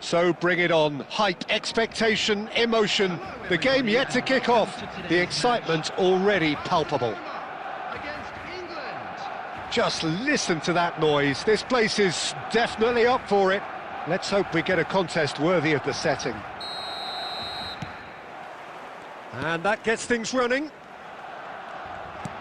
So bring it on. Hype, expectation, emotion. The game yet to kick off. The excitement already palpable. Just listen to that noise. This place is definitely up for it. Let's hope we get a contest worthy of the setting. And that gets things running.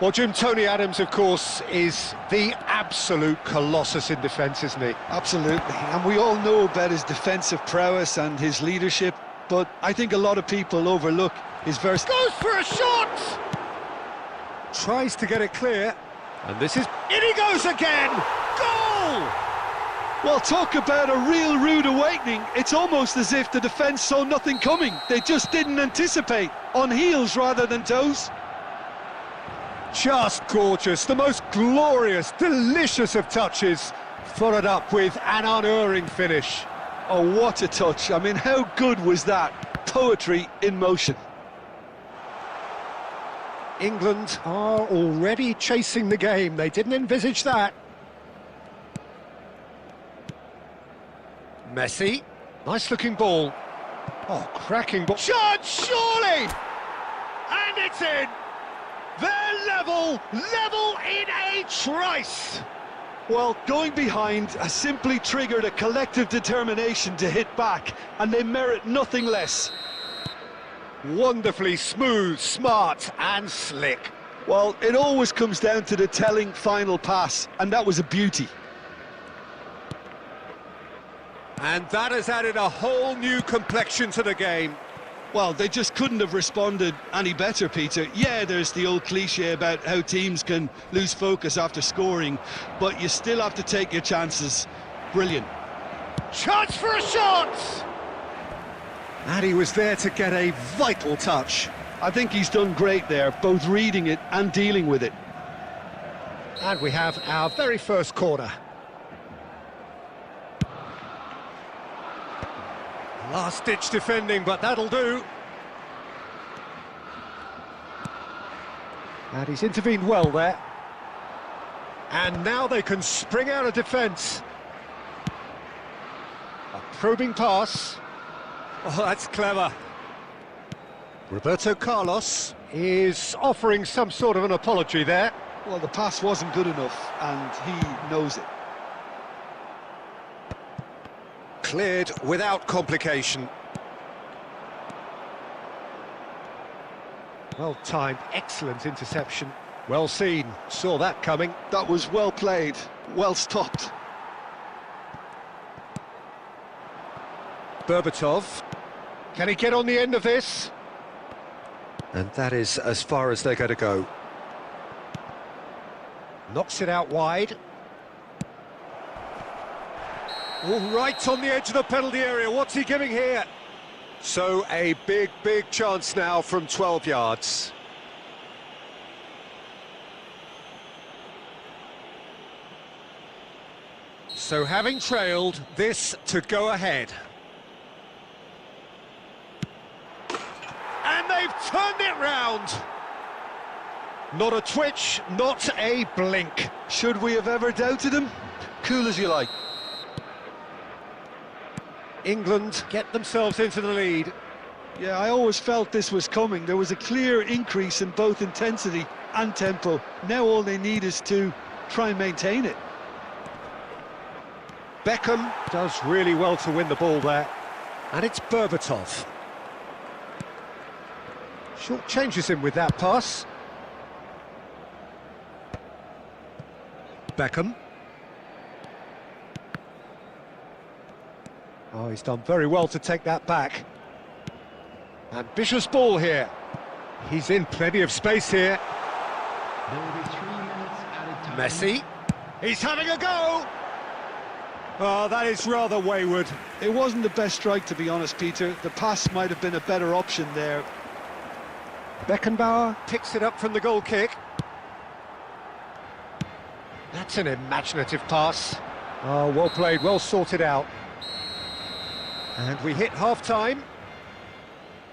Well, Jim, Tony Adams, of course, is the absolute colossus in defence, isn't he? Absolutely, and we all know about his defensive prowess and his leadership, but I think a lot of people overlook his Goes for a shot! Tries to get it clear, and this is... In he goes again! Goal! Well, talk about a real rude awakening. It's almost as if the defence saw nothing coming. They just didn't anticipate, on heels rather than toes. Just gorgeous, the most glorious, delicious of touches, followed up with an unerring finish. Oh, what a touch. I mean, how good was that? Poetry in motion. England are already chasing the game. They didn't envisage that. Messi, nice looking ball. Oh, cracking ball. Shot, surely! And it's in! They're level in a trice! Well, going behind has simply triggered a collective determination to hit back, and they merit nothing less. Wonderfully smooth, smart and slick. Well, it always comes down to the telling final pass, and that was a beauty. And that has added a whole new complexion to the game. Well, they just couldn't have responded any better, Peter. Yeah, there's the old cliche about how teams can lose focus after scoring, but you still have to take your chances. Brilliant. Chance for a shot! And he was there to get a vital touch. I think he's done great there, both reading it and dealing with it. And we have our very first corner. Last-ditch defending, but that'll do. And he's intervened well there. And now they can spring out of defence. A Probing pass. Oh, that's clever. Roberto Carlos is offering some sort of an apology there. Well, the pass wasn't good enough, and he knows it. Cleared without complication. Well timed, excellent interception. Well seen, saw that coming. That was well played, well stopped. Berbatov. Can he get on the end of this? And that is as far as they're going to go. Knocks it out wide. Oh, right on the edge of the penalty area. What's he giving here? So a big chance now from 12 yards. So having trailed, this to go ahead. And they've turned it round. Not a twitch, not a blink. Should we have ever doubted him? Cool as you like. England get themselves into the lead. Yeah, I always felt this was coming. There was a clear increase in both intensity and tempo. Now all they need is to try and maintain it. Beckham does really well to win the ball there. And it's Berbatov. Short changes him with that pass. Beckham. Oh, he's done very well to take that back. Ambitious ball here. He's in plenty of space here. There will be 3 minutes added time. Messi. He's having a go! Oh, that is rather wayward. It wasn't the best strike, to be honest, Peter. The pass might have been a better option there. Beckenbauer picks it up from the goal kick. That's an imaginative pass. Oh, well played, well sorted out. And we hit half-time.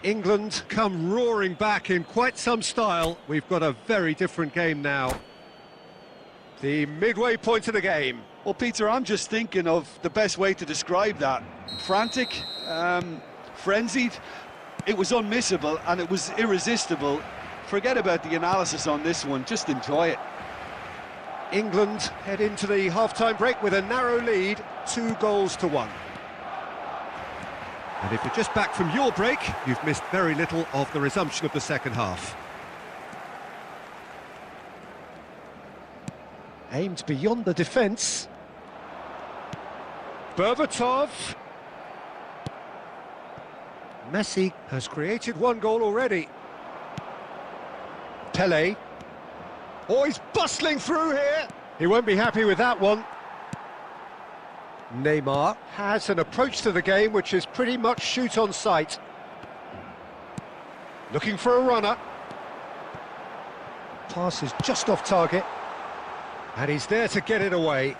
England come roaring back in quite some style. We've got a very different game now. The midway point of the game. Well, Peter, I'm just thinking of the best way to describe that. Frantic, frenzied. It was unmissable and it was irresistible. Forget about the analysis on this one, just enjoy it. England head into the half-time break with a narrow lead, 2-1. And if you're just back from your break, you've missed very little of the resumption of the second half. Aimed beyond the defence. Berbatov. Messi has created one goal already. Pele. Oh, he's bustling through here. He won't be happy with that one. Neymar has an approach to the game which is pretty much shoot on sight. Looking for a runner. Pass is just off target. And he's there to get it away.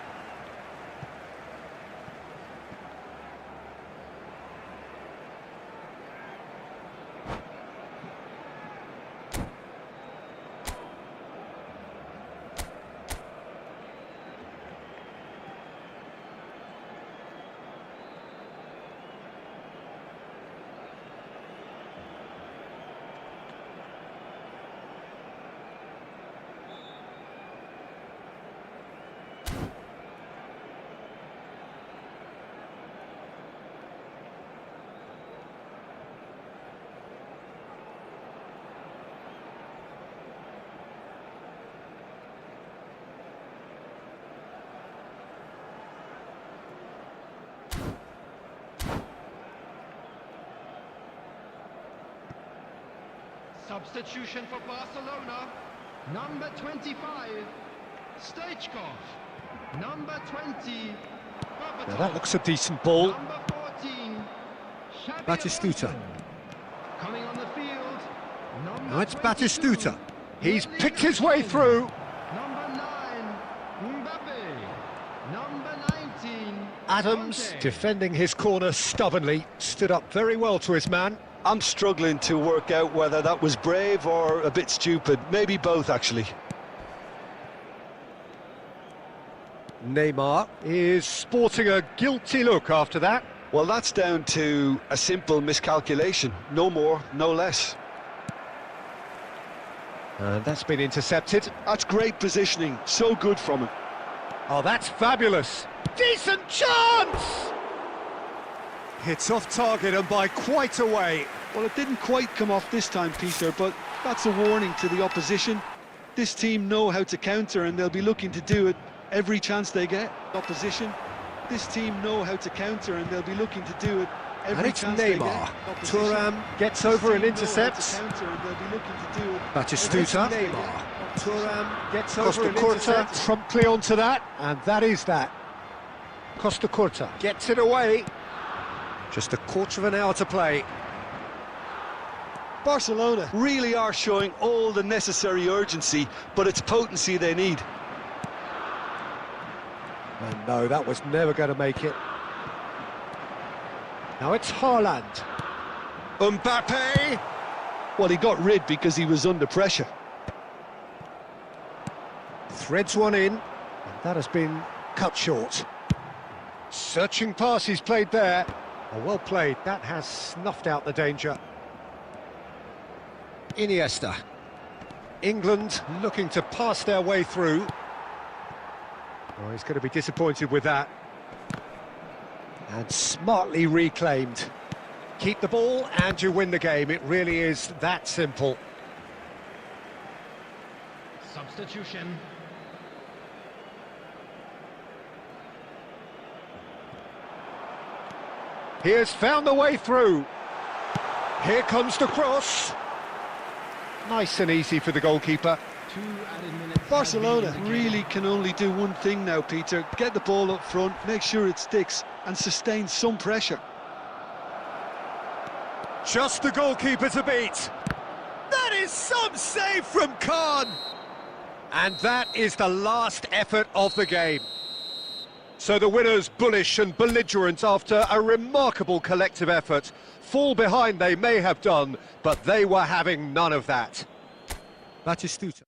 Substitution for Barcelona. Number 25, Stoichkov. Number 20, Berbatov. Now that looks a decent ball. Number 14, Xabi Batistuta. Alonso. Coming on the field. Now it's Batistuta. He's picked his way through. Number 9, Mbappe. Number 19, Adams, Conte. defending his corner stubbornly, stood up very well to his man. I'm struggling to work out whether that was brave or a bit stupid. Maybe both, actually. Neymar is sporting a guilty look after that. Well, that's down to a simple miscalculation. No more, no less. And that's been intercepted. That's great positioning. So good from him. Oh, that's fabulous. Decent chance! Hits off target and by quite a way. Well, it didn't quite come off this time, Peter, but that's a warning to the opposition. This team know how to counter, and they'll be looking to do it every chance they get. Opposition. This team know how to counter, and they'll be looking to do it every And it's chance they get. Neymar. Opposition. Thuram gets over and intercepts. Batistuta. Neymar. Thuram gets over and intercepts. Promptly onto that, and that is that. Costa Curta gets it away. Just a quarter of an hour to play. Barcelona really are showing all the necessary urgency, but it's potency they need. And no, that was never going to make it. Now it's Haaland. Mbappe. Well, he got rid because he was under pressure. Threads one in, and that has been cut short. Searching pass he's played there. Oh, well played, that has snuffed out the danger. Iniesta. England looking to pass their way through. Oh, he's going to be disappointed with that. And smartly reclaimed. Keep the ball and you win the game. It really is that simple. Substitution. He has found the way through. Here comes the cross. Nice and easy for the goalkeeper. 2 added minutes. Barcelona really can only do one thing now, Peter. Get the ball up front, make sure it sticks, and sustain some pressure. Just the goalkeeper to beat. That is some save from Khan. And that is the last effort of the game. So the winners bullish and belligerent after a remarkable collective effort. Fall behind they may have done, but they were having none of that. Batistuta.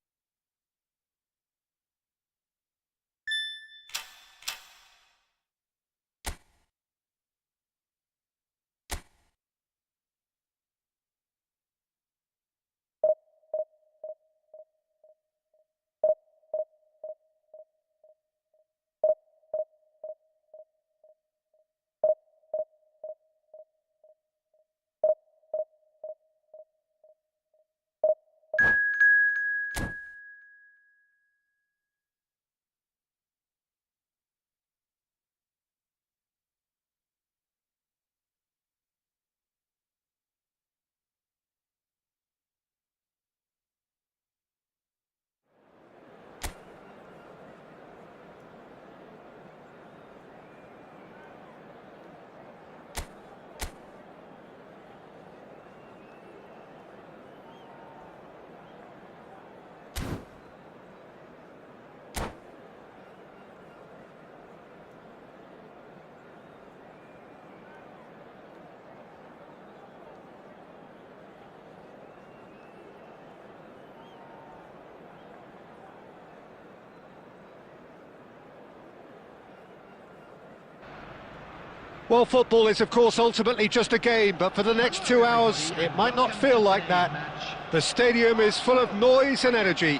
Well, football is, of course, ultimately just a game, but for the next 2 hours, it might not feel like that. The stadium is full of noise and energy.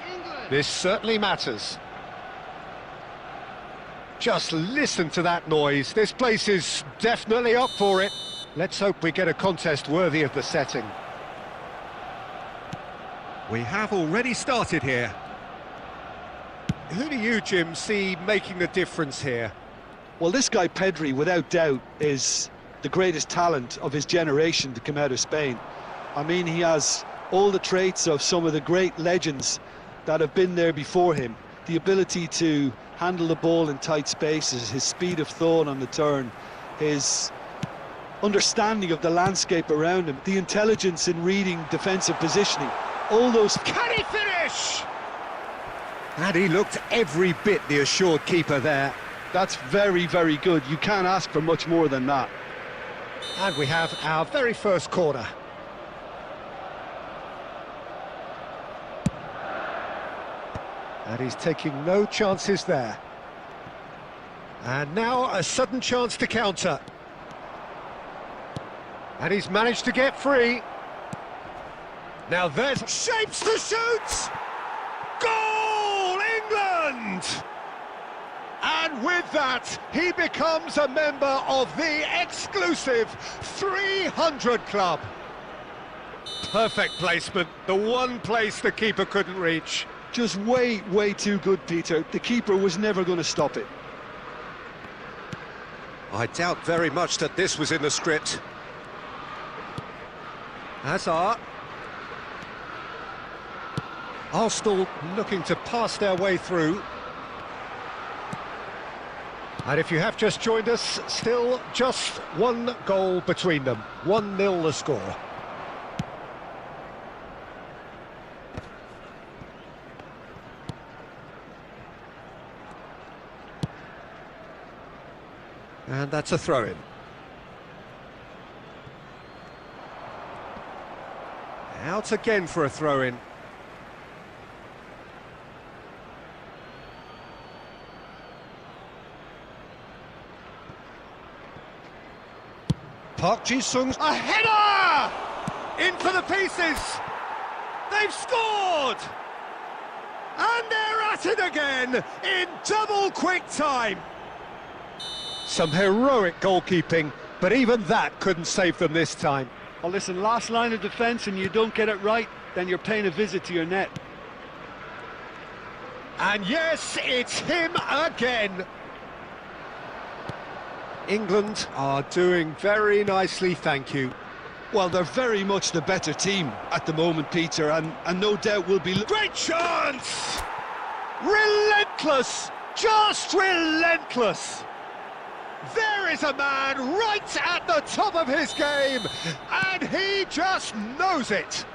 This certainly matters. Just listen to that noise. This place is definitely up for it. Let's hope we get a contest worthy of the setting. We have already started here. Who do you, Jim, see making the difference here? Well, this guy Pedri, without doubt, is the greatest talent of his generation to come out of Spain. I mean, he has all the traits of some of the great legends that have been there before him. The ability to handle the ball in tight spaces, his speed of thought on the turn, his understanding of the landscape around him, the intelligence in reading defensive positioning, all those... Can he finish? And he looked every bit the assured keeper there. That's very, very good. You can't ask for much more than that. And we have our very first corner. And he's taking no chances there. And now a sudden chance to counter. And he's managed to get free. Now there's shapes to shoot! Goal, England! And with that, he becomes a member of the exclusive 300 club. Perfect placement, the one place the keeper couldn't reach. Just way too good, Peter. The keeper was never going to stop it. I doubt very much that this was in the script. Hazard. Arsenal looking to pass their way through. And if you have just joined us, still just one goal between them. 1-0 the score. And that's a throw-in. Out again for a throw-in. Park Ji-sung's a header! In for the pieces! They've scored! And they're at it again in double quick time. Some heroic goalkeeping, but even that couldn't save them this time. Well, listen, last line of defence and you don't get it right, then you're paying a visit to your net. And yes, it's him again. England are doing very nicely, thank you. Well, they're very much the better team at the moment, Peter, and no doubt will be... Great chance! Relentless! Just relentless! There is a man right at the top of his game, and he just knows it.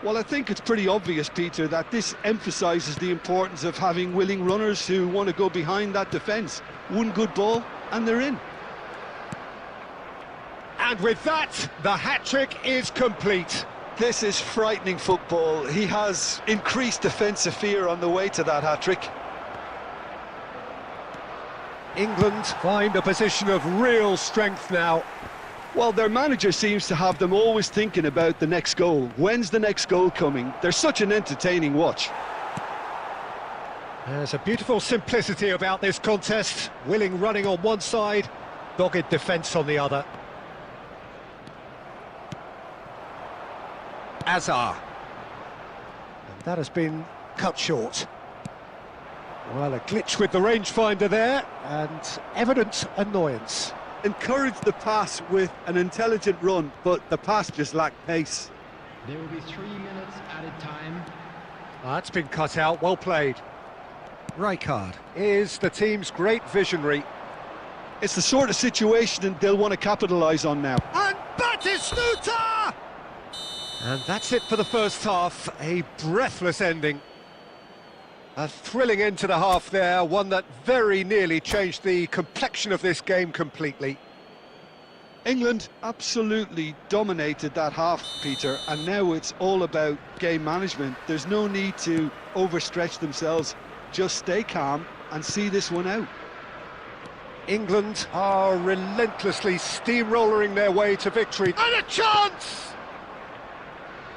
Well, I think it's pretty obvious, Peter, that this emphasises the importance of having willing runners who want to go behind that defence. One good ball, and they're in. And with that, the hat-trick is complete. This is frightening football. He has increased defensive fear on the way to that hat-trick. England find a position of real strength now. Well, their manager seems to have them always thinking about the next goal. When's the next goal coming? They're such an entertaining watch. There's a beautiful simplicity about this contest. Willing running on one side, dogged defence on the other. Hazard. And that has been cut short. Well, a glitch with the rangefinder there, and evident annoyance. Encouraged the pass with an intelligent run, but the pass just lacked pace. There will be 3 minutes added time. That's been cut out, well played. Rijkaard is the team's great visionary. It's the sort of situation they'll want to capitalise on now. And Batistuta! And that's it for the first half, a breathless ending. A thrilling end to the half there, one that very nearly changed the complexion of this game completely. England absolutely dominated that half, Peter, and now it's all about game management. There's no need to overstretch themselves. Just stay calm and see this one out. England are relentlessly steamrollering their way to victory. And a chance!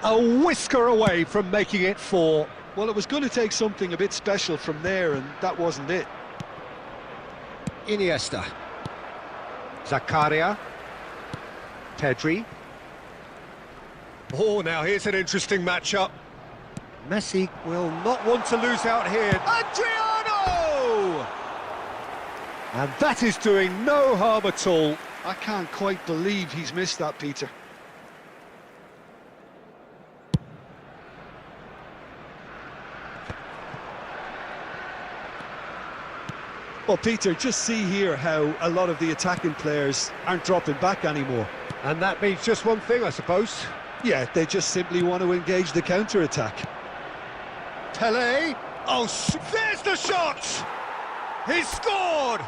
A whisker away from making it 4. Well, it was going to take something a bit special from there, and that wasn't it. Iniesta. Zakaria. Pedri. Oh, now here's an interesting matchup. Messi will not want to lose out here. Adriano! And that is doing no harm at all. I can't quite believe he's missed that, Peter. Well, Peter, just see here how a lot of the attacking players aren't dropping back anymore. And that means just one thing, I suppose. Yeah, they just simply want to engage the counter-attack. Pele. Oh, there's the shot! He's scored!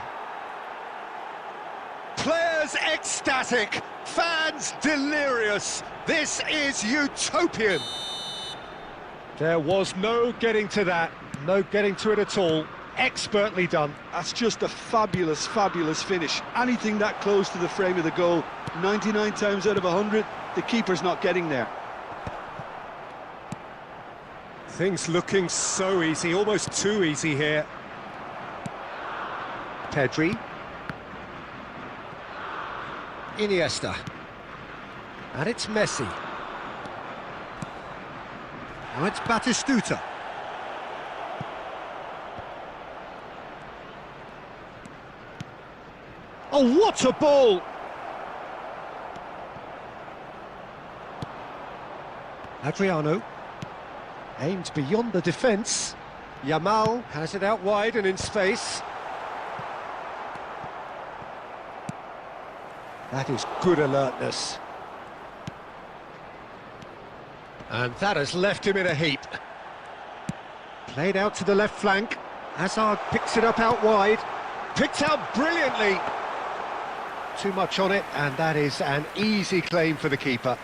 Players ecstatic, fans delirious. This is utopian. There was no getting to that, no getting to it at all. Expertly done. That's just a fabulous, fabulous finish. Anything that close to the frame of the goal, 99 times out of 100, the keeper's not getting there. Things looking so easy, almost too easy here. Pedri. Iniesta. And it's Messi. Now it's Batistuta. Oh, what a ball! Adriano. Aimed beyond the defence. Yamal has it out wide and in space. That is good alertness. And that has left him in a heap. Played out to the left flank. Hazard picks it up out wide. Picked out brilliantly. Too much on it, and that is an easy claim for the keeper.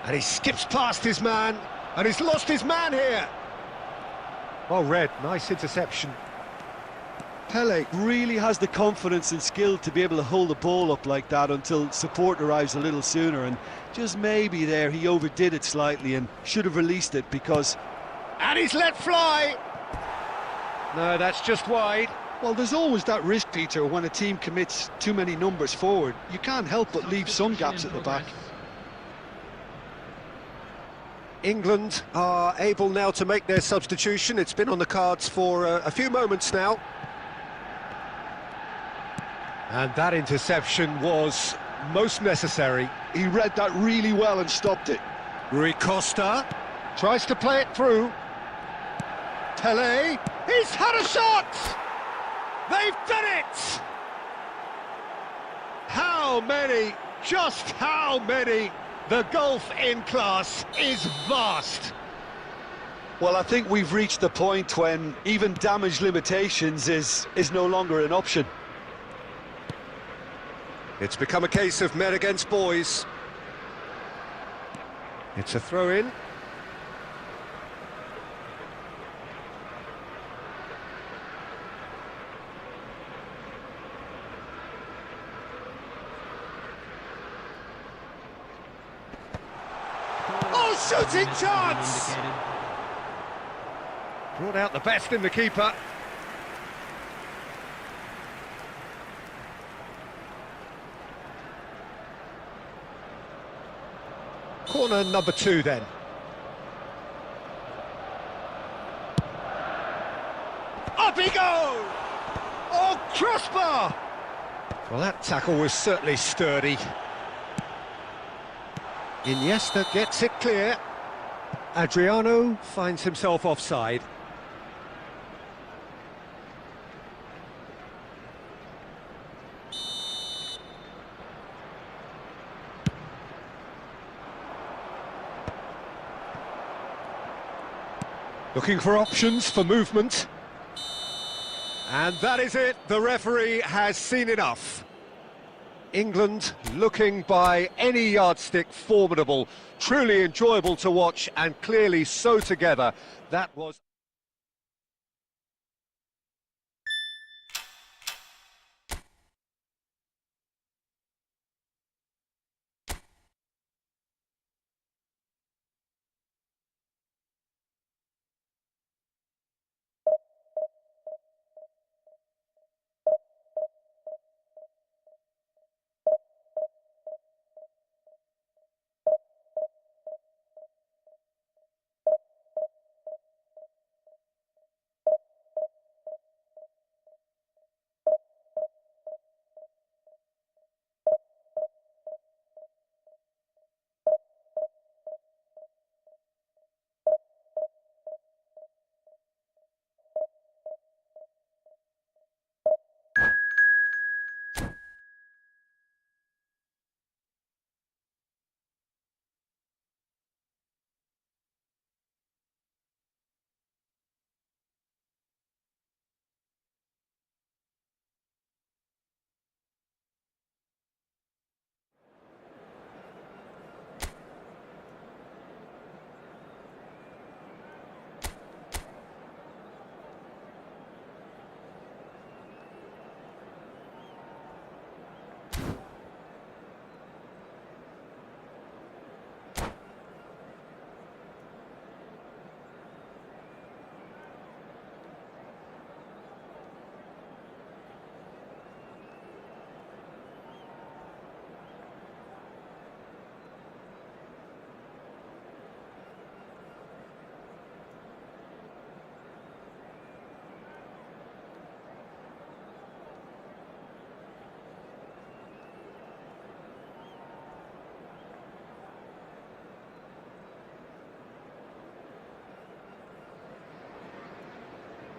And he skips past his man, and he's lost his man here. Well read, nice interception. Pele really has the confidence and skill to be able to hold the ball up like that until support arrives a little sooner, and just maybe there he overdid it slightly and should have released it because... And he's let fly! No, that's just wide. Well, there's always that risk, Peter, when a team commits too many numbers forward. You can't help but leave some gaps at the back. England are able now to make their substitution. It's been on the cards for a few moments now. And that interception was most necessary. He read that really well and stopped it. Rui Costa tries to play it through. Pele, he's had a shot! They've done it! How many, just how many? The gulf in class is vast. Well, I think we've reached the point when even damage limitations is no longer an option. It's become a case of men against boys. It's a throw-in. Oh, shooting chance! Brought out the best in the keeper. Corner number 2 then. Up he goes! Oh, crossbar! Well, that tackle was certainly sturdy. Iniesta gets it clear. Adriano finds himself offside. Looking for options for movement. And that is it. The referee has seen enough. England looking by any yardstick formidable, truly enjoyable to watch and clearly so together. That was...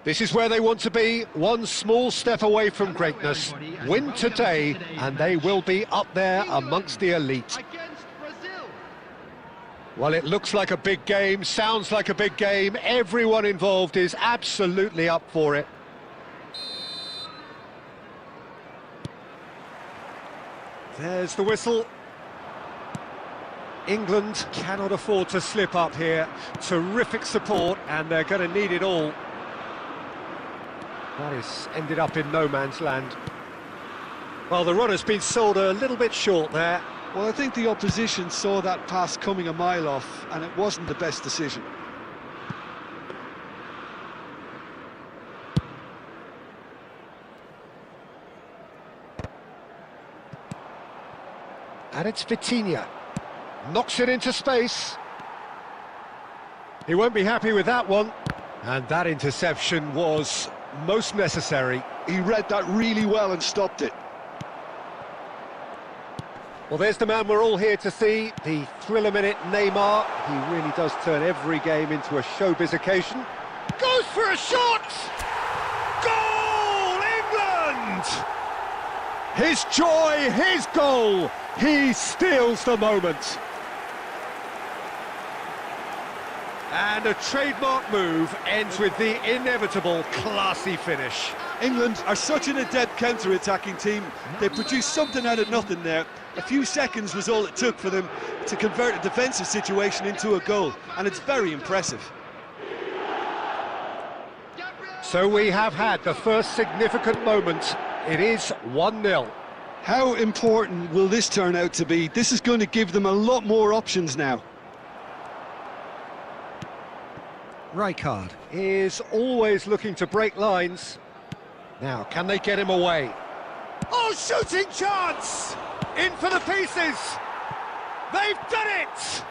This is where they want to be, one small step away from greatness. Win today, and they will be up there amongst the elite. Well, it looks like a big game, sounds like a big game. Everyone involved is absolutely up for it. There's the whistle. England cannot afford to slip up here. Terrific support, and they're going to need it all. That has ended up in no man's land. Well, the run has been sold a little bit short there. Well, I think the opposition saw that pass coming a mile off, and it wasn't the best decision. And it's Vitinha. Knocks it into space. He won't be happy with that one. And that interception was most necessary. He read that really well and stopped it. Well, there's the man we're all here to see, the thriller-minute Neymar. He really does turn every game into a showbiz occasion. Goes for a shot! Goal, England! His joy, his goal! He steals the moment. And a trademark move ends with the inevitable classy finish. England are such an adept counter-attacking team. They produced something out of nothing there. A few seconds was all it took for them to convert a defensive situation into a goal, and it's very impressive. So we have had the first significant moment. It is 1-0. How important will this turn out to be? This is going to give them a lot more options now. Rijkaard is always looking to break lines. Now, can they get him away? Oh, shooting chance! In for the pieces! They've done it!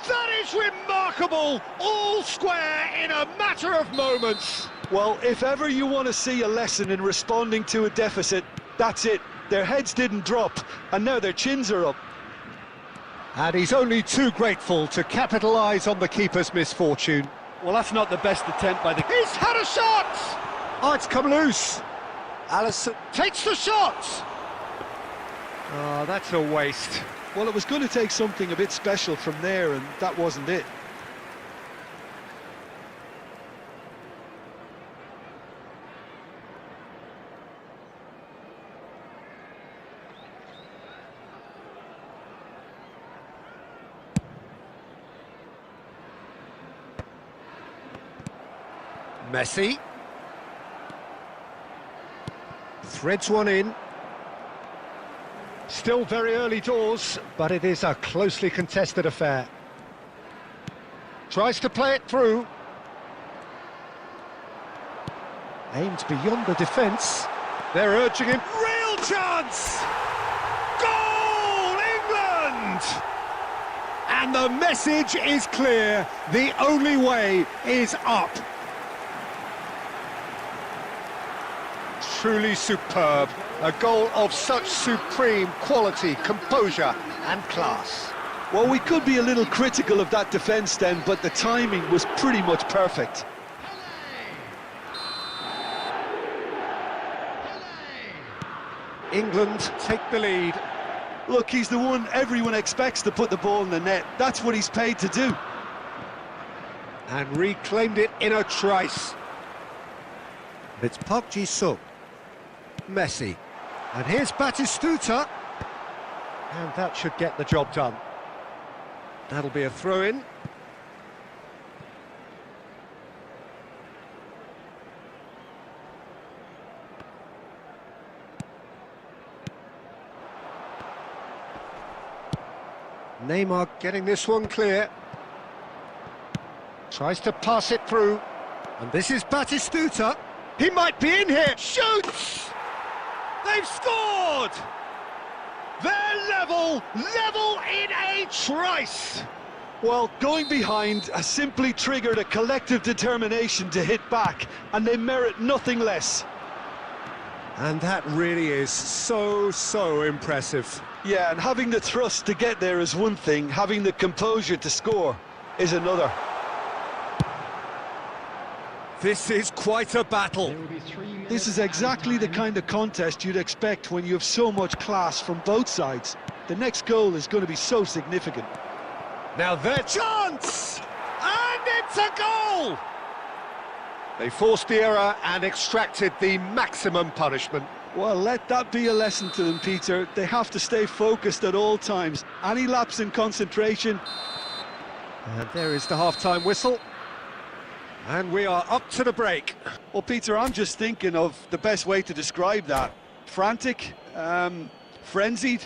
That is remarkable! All square in a matter of moments. Well, if ever you want to see a lesson in responding to a deficit, that's it. Their heads didn't drop, and now their chins are up. And he's only too grateful to capitalise on the keeper's misfortune. Well, that's not the best attempt by the... He's had a shot! Oh, it's come loose. Alisson takes the shot! Oh, that's a waste. Well, it was going to take something a bit special from there, and that wasn't it. Messi. Threads one in. Still very early doors, but it is a closely contested affair. Tries to play it through. Aimed beyond the defence. They're urging him. Real chance! Goal, England! And the message is clear. The only way is up. Truly superb. A goal of such supreme quality, composure and class. Well, we could be a little critical of that defence then, but the timing was pretty much perfect. England take the lead. Look, he's the one everyone expects to put the ball in the net. That's what he's paid to do. And reclaimed it in a trice. It's Park Ji-sung. Messi. And here's Batistuta. And that should get the job done. That'll be a throw-in. Neymar getting this one clear. Tries to pass it through. And this is Batistuta. He might be in here. Shoots! They've scored! They're level in a trice! Well, going behind has simply triggered a collective determination to hit back, and they merit nothing less. And that really is so impressive. Yeah, and having the thrust to get there is one thing, having the composure to score is another. This is quite a battle. There will be 3 minutes This is exactly the added time. kind of contest you'd expect when you have so much class from both sides. The next goal is going to be so significant. Now their chance! And it's a goal! They forced the error and extracted the maximum punishment. Well, let that be a lesson to them, Peter. They have to stay focused at all times. Any lapse in concentration. And there is the half-time whistle. And we are up to the break. Well, Peter, I'm just thinking of the best way to describe that. Frantic, frenzied.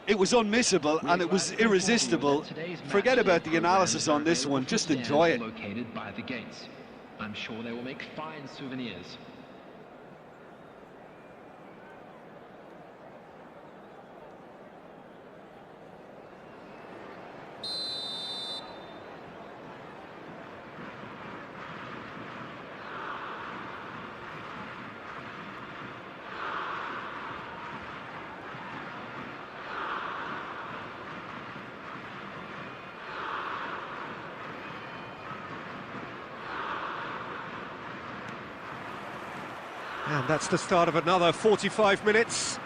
It was unmissable and it was irresistible. Forget about the analysis on this one, just enjoy it. Located by the gates. I'm sure they will make fine souvenirs. And that's the start of another 45 minutes.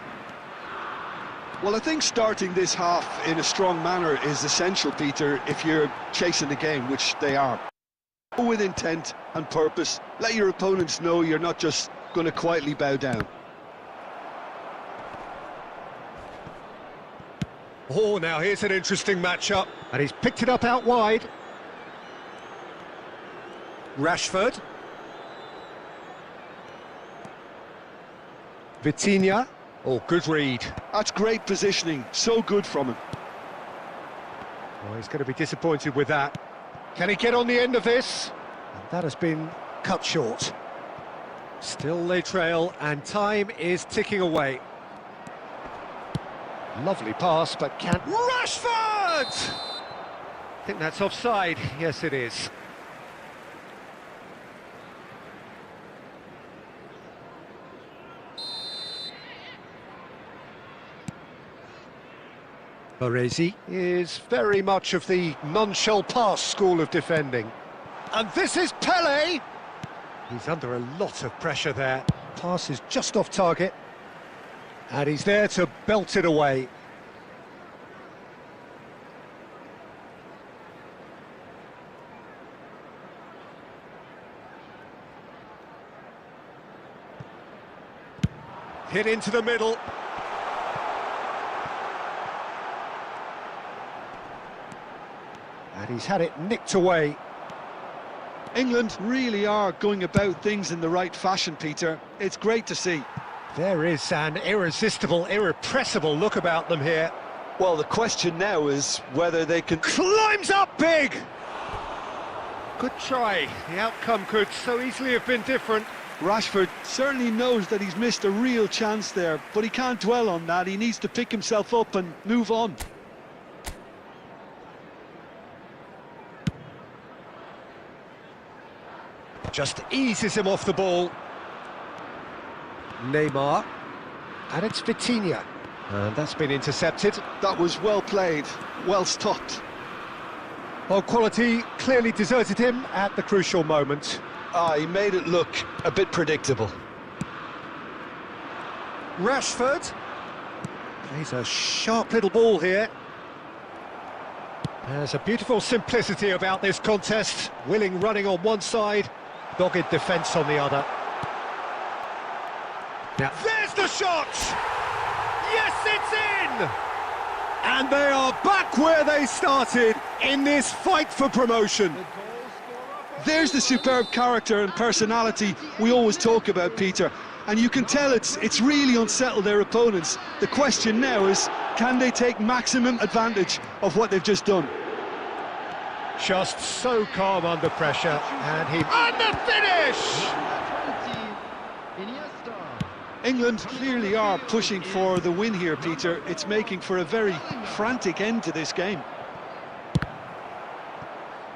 Well, I think starting this half in a strong manner is essential, Peter, if you're chasing the game, which they are. Go with intent and purpose. Let your opponents know you're not just going to quietly bow down. Oh, now here's an interesting matchup. And he's picked it up out wide. Rashford. Vitinha. Oh, good read. That's great positioning, so good from him. Oh, he's going to be disappointed with that. Can he get on the end of this? And that has been cut short. Still they trail, and time is ticking away. Lovely pass, but can't... Rashford! I think that's offside. Yes, it is. Baresi is very much of the none-shall-pass school of defending. And this is Pele! He's under a lot of pressure there. Pass is just off target. And he's there to belt it away. Hit into the middle. And he's had it nicked away. England really are going about things in the right fashion, Peter. It's great to see. There is an irresistible, irrepressible look about them here. Well, the question now is whether they can... Climbs up big! Good try. The outcome could so easily have been different. Rashford certainly knows that he's missed a real chance there, but he can't dwell on that. He needs to pick himself up and move on. Just eases him off the ball. Neymar. And it's Vitinha. And that's been intercepted. That was well played, well stopped. Well, quality clearly deserted him at the crucial moment. He made it look a bit predictable. Rashford. Plays a sharp little ball here. There's a beautiful simplicity about this contest. Willing running on one side, dogged defence on the other. Now, there's the shot! Yes, it's in! And they are back where they started in this fight for promotion. There's the superb character and personality we always talk about, Peter. And you can tell it's really unsettled their opponents. The question now is, can they take maximum advantage of what they've just done? Just so calm under pressure, and the finish! England clearly are pushing for the win here, Peter. It's making for a very frantic end to this game.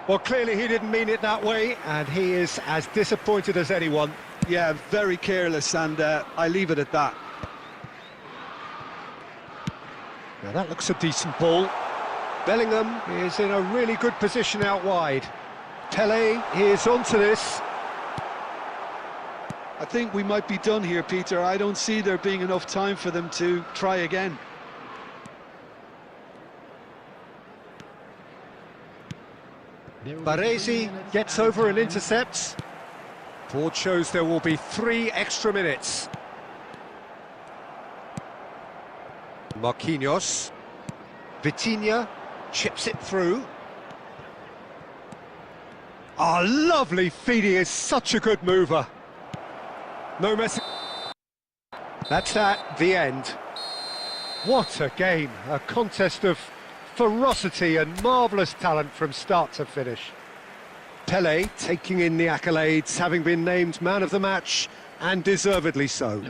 Well, clearly he didn't mean it that way, and he is as disappointed as anyone. Yeah, very careless, and I leave it at that. Now that looks a decent ball. Bellingham is in a really good position out wide. Pele is onto this. I think we might be done here, Peter. I don't see there being enough time for them to try again. Baresi gets over and intercepts. Board shows there will be 3 extra minutes. Marquinhos. Vitinha chips it through. Oh, lovely feed. He is such a good mover. No mess. That's that, the end. What a game. A contest of ferocity and marvellous talent from start to finish. Pelé taking in the accolades, having been named man of the match, and deservedly so.